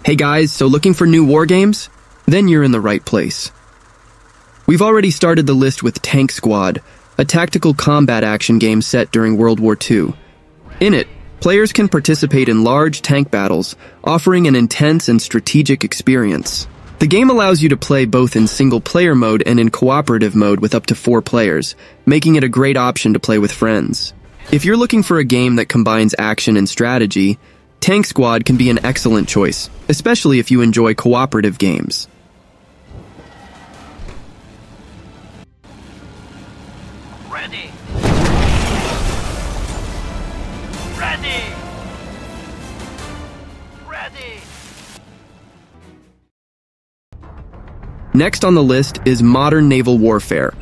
Hey guys, so looking for new war games? Then you're in the right place. We've already started the list with Tank Squad, a tactical combat action game set during World War II. In it, players can participate in large tank battles, offering an intense and strategic experience. The game allows you to play both in single-player mode and in cooperative mode with up to 4 players, making it a great option to play with friends. If you're looking for a game that combines action and strategy, Tank Squad can be an excellent choice, especially if you enjoy cooperative games. Ready! Ready! Ready! Next on the list is Modern Naval Warfare,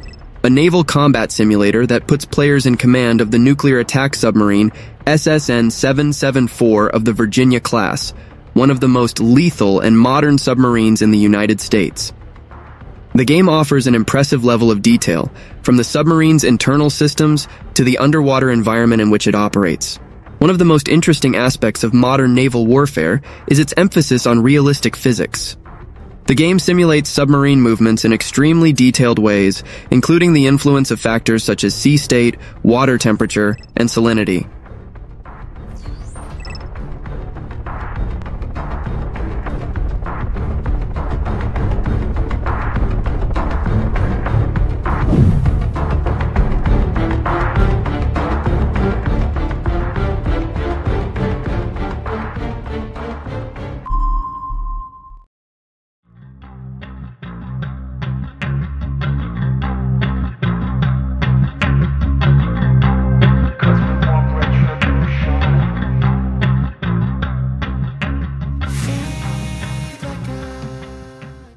a naval combat simulator that puts players in command of the nuclear attack submarine SSN-774 of the Virginia class, one of the most lethal and modern submarines in the United States. The game offers an impressive level of detail, from the submarine's internal systems to the underwater environment in which it operates. One of the most interesting aspects of modern naval warfare is its emphasis on realistic physics. The game simulates submarine movements in extremely detailed ways, including the influence of factors such as sea state, water temperature, and salinity.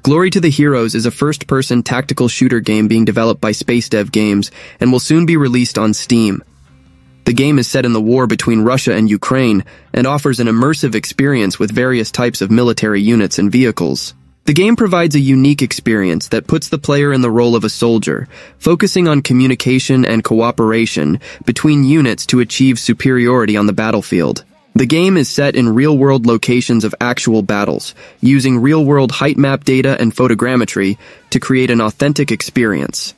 Glory to the Heroes is a first-person tactical shooter game being developed by SpaceDev Games and will soon be released on Steam. The game is set in the war between Russia and Ukraine and offers an immersive experience with various types of military units and vehicles. The game provides a unique experience that puts the player in the role of a soldier, focusing on communication and cooperation between units to achieve superiority on the battlefield. The game is set in real-world locations of actual battles, using real-world height map data and photogrammetry to create an authentic experience.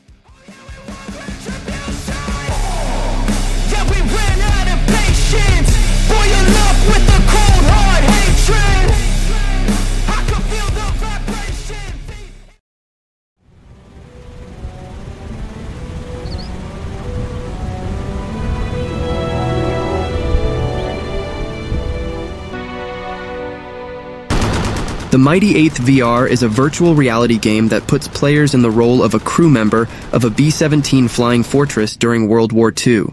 The Mighty Eighth VR is a virtual reality game that puts players in the role of a crew member of a B-17 Flying Fortress during World War II.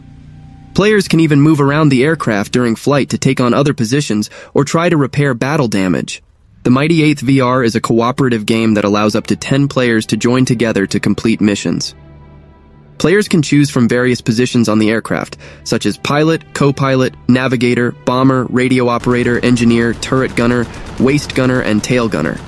Players can even move around the aircraft during flight to take on other positions or try to repair battle damage. The Mighty Eighth VR is a cooperative game that allows up to 10 players to join together to complete missions. Players can choose from various positions on the aircraft, such as pilot, co-pilot, navigator, bomber, radio operator, engineer, turret gunner, waist gunner, and tail gunner.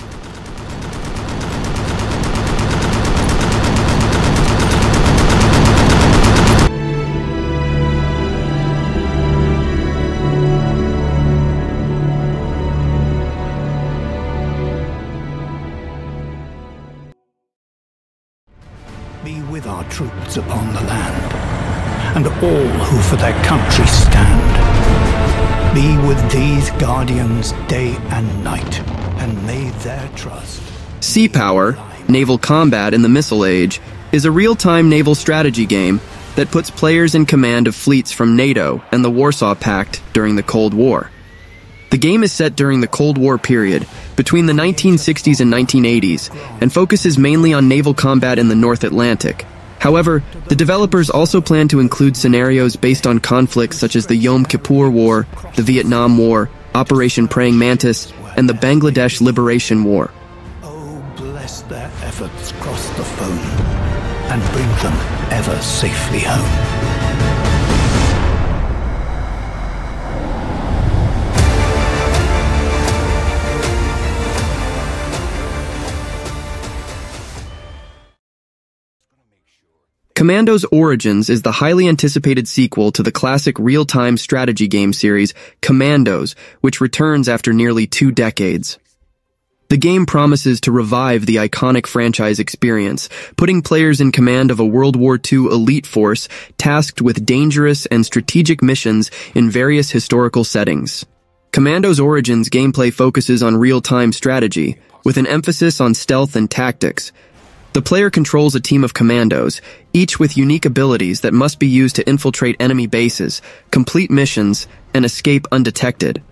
Be with our troops upon the land, and all who for their country stand. Be with these guardians day and night, and may their trust... Sea Power, Naval Combat in the Missile Age, is a real-time naval strategy game that puts players in command of fleets from NATO and the Warsaw Pact during the Cold War. The game is set during the Cold War period, between the 1960s and 1980s, and focuses mainly on naval combat in the North Atlantic. However, the developers also plan to include scenarios based on conflicts such as the Yom Kippur War, the Vietnam War, Operation Praying Mantis, and the Bangladesh Liberation War. Oh, bless their efforts cross the foam, and bring them ever safely home. Commandos Origins is the highly anticipated sequel to the classic real-time strategy game series Commandos, which returns after nearly 2 decades. The game promises to revive the iconic franchise experience, putting players in command of a World War II elite force tasked with dangerous and strategic missions in various historical settings. Commando's Origins gameplay focuses on real-time strategy, with an emphasis on stealth and tactics. The player controls a team of commandos, each with unique abilities that must be used to infiltrate enemy bases, complete missions, and escape undetected.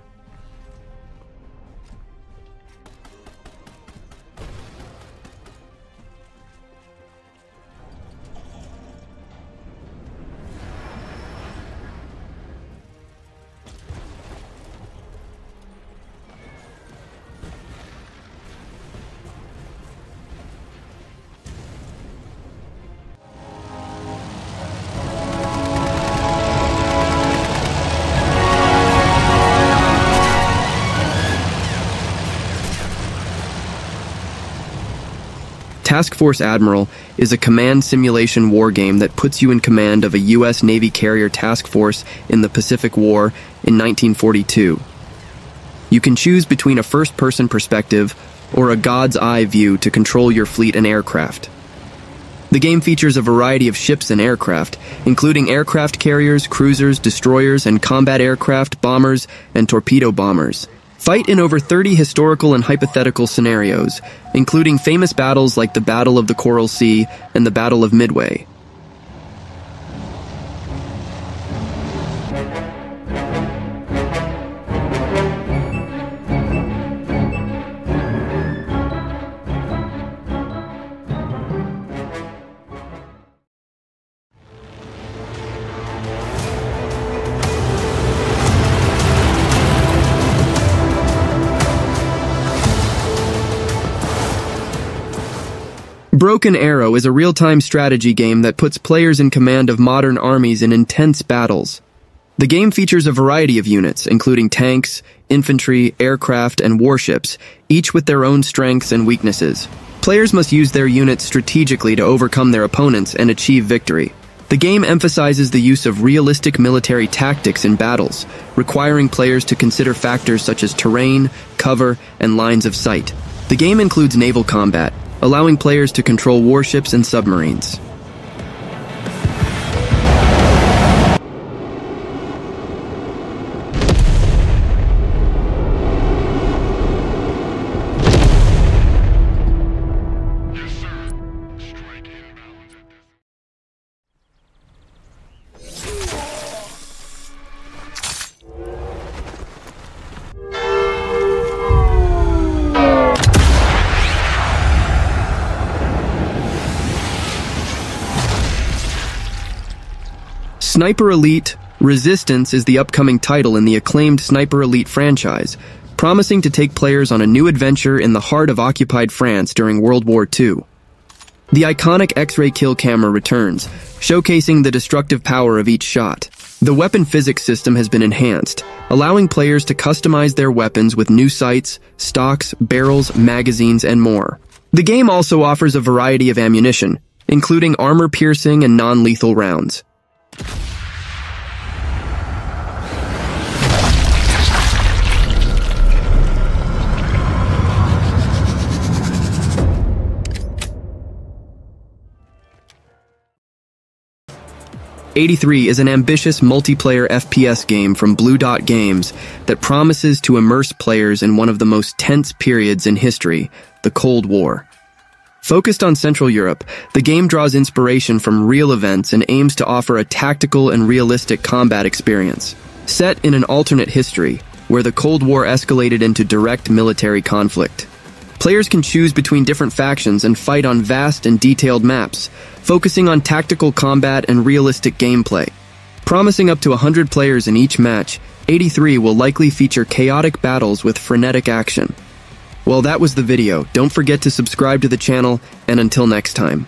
Task Force Admiral is a command simulation war game that puts you in command of a U.S. Navy carrier task force in the Pacific War in 1942. You can choose between a first-person perspective or a God's eye view to control your fleet and aircraft. The game features a variety of ships and aircraft, including aircraft carriers, cruisers, destroyers, and combat aircraft, bombers, and torpedo bombers. Fight in over 30 historical and hypothetical scenarios, including famous battles like the Battle of the Coral Sea and the Battle of Midway. Broken Arrow is a real-time strategy game that puts players in command of modern armies in intense battles. The game features a variety of units, including tanks, infantry, aircraft, and warships, each with their own strengths and weaknesses. Players must use their units strategically to overcome their opponents and achieve victory. The game emphasizes the use of realistic military tactics in battles, requiring players to consider factors such as terrain, cover, and lines of sight. The game includes naval combat, allowing players to control warships and submarines. Sniper Elite Resistance is the upcoming title in the acclaimed Sniper Elite franchise, promising to take players on a new adventure in the heart of occupied France during World War II. The iconic X-ray kill camera returns, showcasing the destructive power of each shot. The weapon physics system has been enhanced, allowing players to customize their weapons with new sights, stocks, barrels, magazines, and more. The game also offers a variety of ammunition, including armor-piercing and non-lethal rounds. '83 is an ambitious multiplayer FPS game from Blue Dot Games that promises to immerse players in one of the most tense periods in history, the Cold War. Focused on Central Europe, the game draws inspiration from real events and aims to offer a tactical and realistic combat experience. Set in an alternate history, where the Cold War escalated into direct military conflict. Players can choose between different factions and fight on vast and detailed maps, focusing on tactical combat and realistic gameplay. Promising up to 100 players in each match, '83 will likely feature chaotic battles with frenetic action. Well, that was the video. Don't forget to subscribe to the channel, and until next time.